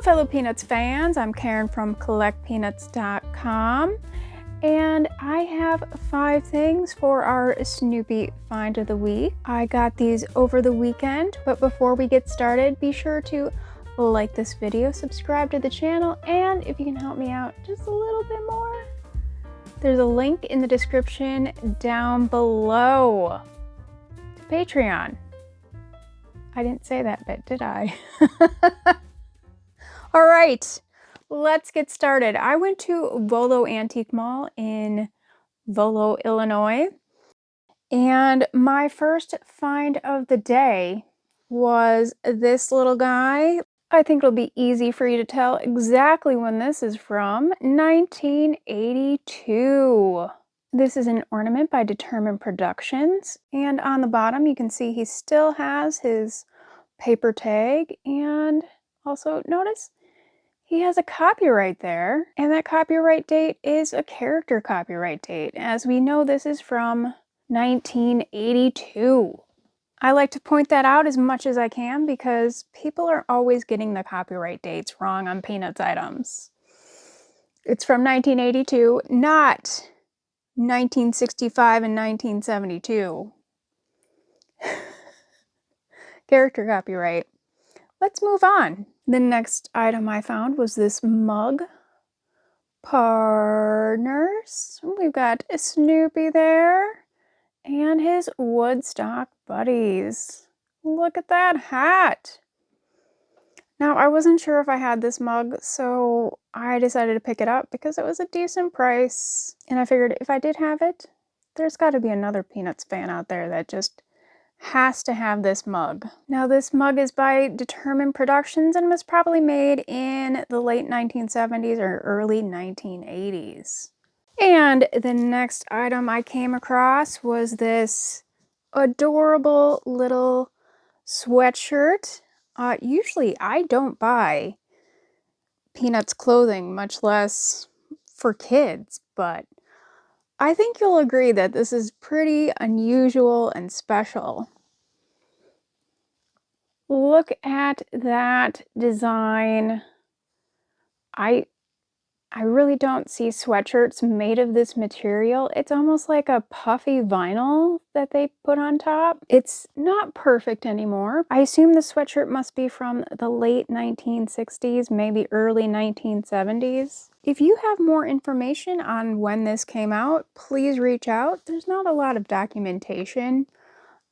fellow Peanuts fans, I'm Karen from CollectPeanuts.com, and I have 5 things for our Snoopy Find of the Week. I got these over the weekend, but before we get started, be sure to like this video, subscribe to the channel, and if you can help me out just a little bit more, there's a link in the description down below to Patreon. I didn't say that bit, did I? All right, let's get started. I went to Volo Antique Mall in Volo, Illinois, and my first find of the day was this little guy. I think it'll be easy for you to tell exactly when this is from. 1982. This is an ornament by Determined Productions, and on the bottom you can see he still has his paper tag, and also notice he has a copyright there, and that copyright date is a character copyright date. As we know, this is from 1982. I like to point that out as much as I can because people are always getting the copyright dates wrong on Peanuts items. It's from 1982, not 1965 and 1972. Character copyright. Let's move on. The next item I found was this mug. Partners. We've got Snoopy there and his Woodstock buddies. Look at that hat. Now, I wasn't sure if I had this mug, so I decided to pick it up because it was a decent price. And I figured if I did have it, there's got to be another Peanuts fan out there that just has to have this mug. Now, this mug is by Determined Productions and was probably made in the late 1970s or early 1980s. And the next item I came across was this adorable little sweatshirt. Usually I don't buy Peanuts clothing, much less for kids, but I think you'll agree that this is pretty unusual and special. Look at that design. I really don't see sweatshirts made of this material. It's almost like a puffy vinyl that they put on top. It's not perfect anymore. I assume the sweatshirt must be from the late 1960s, maybe early 1970s. If you have more information on when this came out, please reach out. There's not a lot of documentation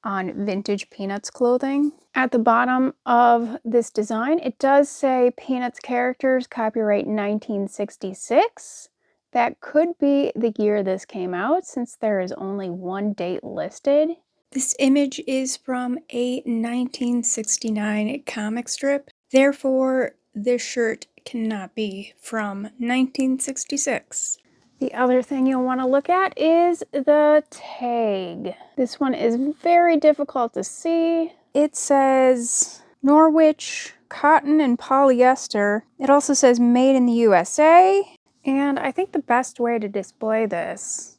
on vintage Peanuts clothing. At the bottom of this design, it does say Peanuts characters, copyright 1966. That could be the year this came out since there is only one date listed. This image is from a 1969 comic strip. Therefore, this shirt cannot be from 1966. The other thing you'll want to look at is the tag. This one is very difficult to see. It says Norwich cotton and polyester. It also says made in the USA. And I think the best way to display this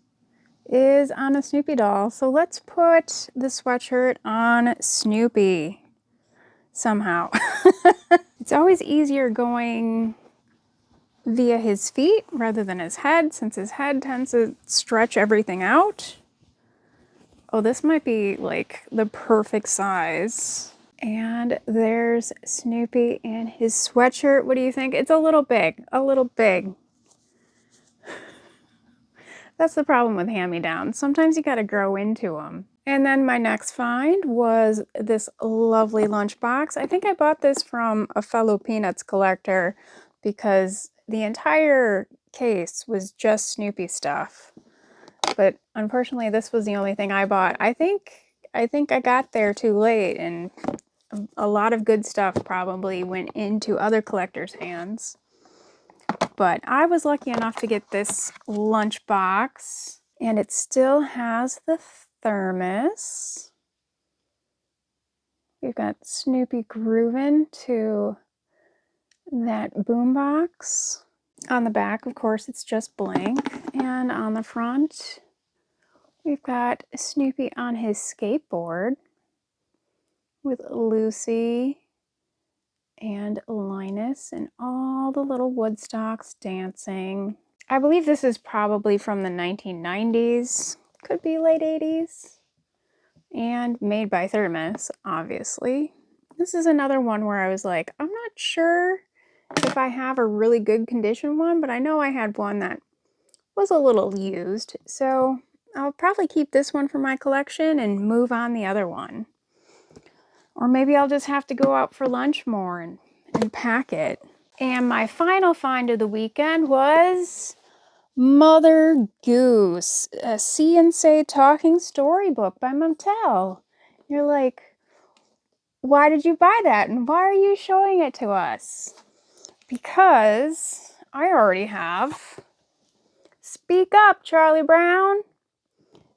is on a Snoopy doll. So let's put the sweatshirt on Snoopy somehow. It's always easier going via his feet rather than his head, since his head tends to stretch everything out. Oh, this might be like the perfect size. And there's Snoopy in his sweatshirt. What do you think? It's a little big, a little big. That's the problem with hand-me-downs. Sometimes you gotta grow into them. And then my next find was this lovely lunchbox. I think I bought this from a fellow Peanuts collector because the entire case was just Snoopy stuff. But unfortunately, this was the only thing I bought. I think I got there too late, and a lot of good stuff probably went into other collectors' hands. But I was lucky enough to get this lunchbox, and it still has the thermos. We've got Snoopy grooving to that boombox. On the back, of course, it's just blank. And on the front, we've got Snoopy on his skateboard with Lucy and Linus and all the little Woodstocks dancing. I believe this is probably from the 1990s, could be late 80s, and made by Thermos, obviously. This is another one where I was like, I'm not sure if I have a really good condition one, but I know I had one that was a little used, so I'll probably keep this one for my collection and move on the other one. Or maybe I'll just have to go out for lunch more and pack it. And my final find of the weekend was Mother Goose, a See and Say Talking Storybook by Montel. You're like, why did you buy that? And why are you showing it to us? Because I already have. Speak up, Charlie Brown.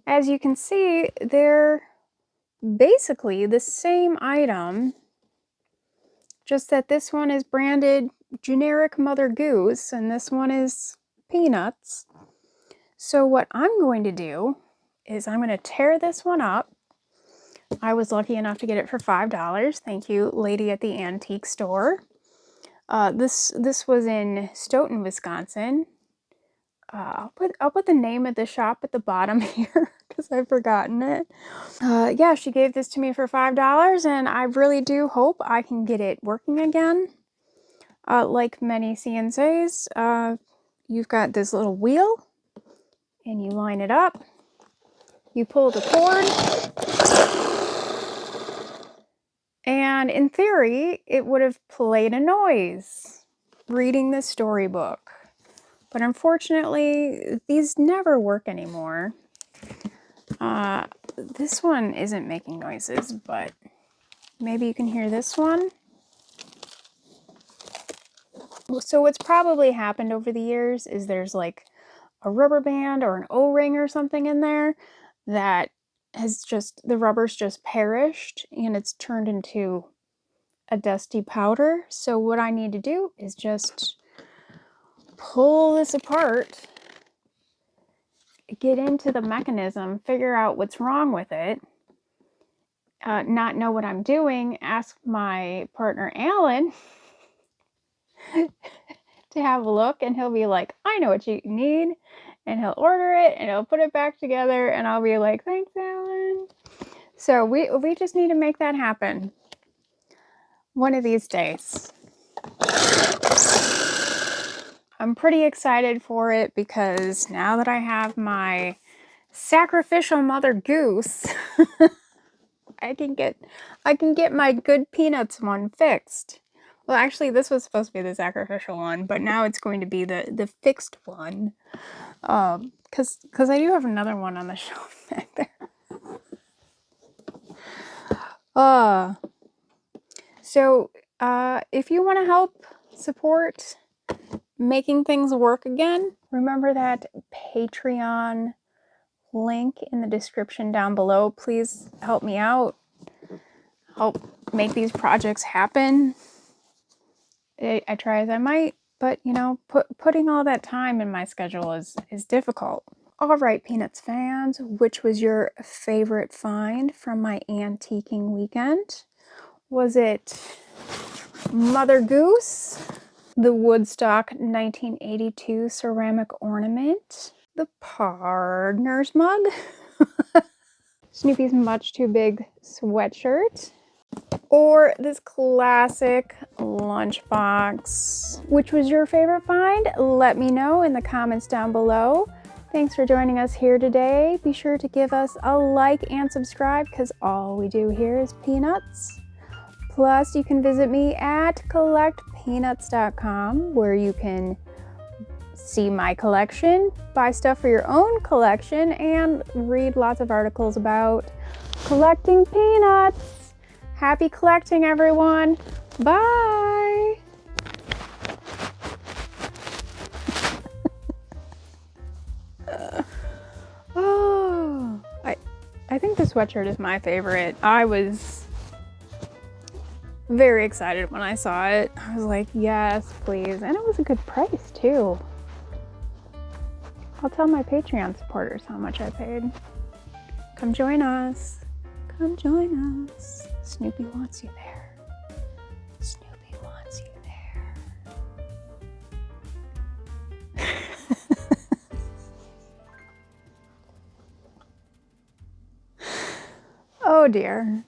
As you can see, they're basically the same item, just that this one is branded generic Mother Goose and this one is Peanuts. So what I'm going to do is I'm going to tear this one up. I was lucky enough to get it for $5. Thank you, lady at the antique store. This was in Stoughton, Wisconsin. I'll put the name of the shop at the bottom here because I've forgotten it. Yeah, she gave this to me for $5, and I really do hope I can get it working again. Like many CNCs, you've got this little wheel, and you line it up. You pull the cord, and in theory, it would have played a noise reading the storybook. But unfortunately, these never work anymore. This one isn't making noises, but maybe you can hear this one. So what's probably happened over the years is there's like a rubber band or an O-ring or something in there that has just, the rubber's just perished and it's turned into a dusty powder. So what I need to do is just pull this apart, get into the mechanism, figure out what's wrong with it, not know what I'm doing, ask my partner Alan to have a look, and he'll be like, I know what you need, and he'll order it and he'll put it back together, and I'll be like, thanks, Alan. So we just need to make that happen one of these days. I'm pretty excited for it because now that I have my sacrificial Mother Goose, I can get my good Peanuts one fixed. Well, actually, this was supposed to be the sacrificial one, but now it's going to be the fixed one. Because I do have another one on the shelf back there. So if you want to help support making things work again, remember that Patreon link in the description down below. Please help me out. Help make these projects happen. I try as I might, but you know, putting all that time in my schedule is difficult. All right, Peanuts fans, which was your favorite find from my antiquing weekend? Was it Mother Goose, the Woodstock 1982 ceramic ornament, the Partners mug, Snoopy's Much Too Big sweatshirt, or this classic lunchbox? Which was your favorite find? Let me know in the comments down below. Thanks for joining us here today. Be sure to give us a like and subscribe because all we do here is peanuts. Plus, you can visit me at CollectPeanuts.com where you can see my collection, buy stuff for your own collection, and read lots of articles about collecting peanuts. Happy collecting, everyone. Bye. Oh, I think the sweatshirt is my favorite. I was very excited when I saw it. I was like, yes, please. And it was a good price too. I'll tell my Patreon supporters how much I paid. Come join us. Come join us. Snoopy wants you there. Snoopy wants Oh dear.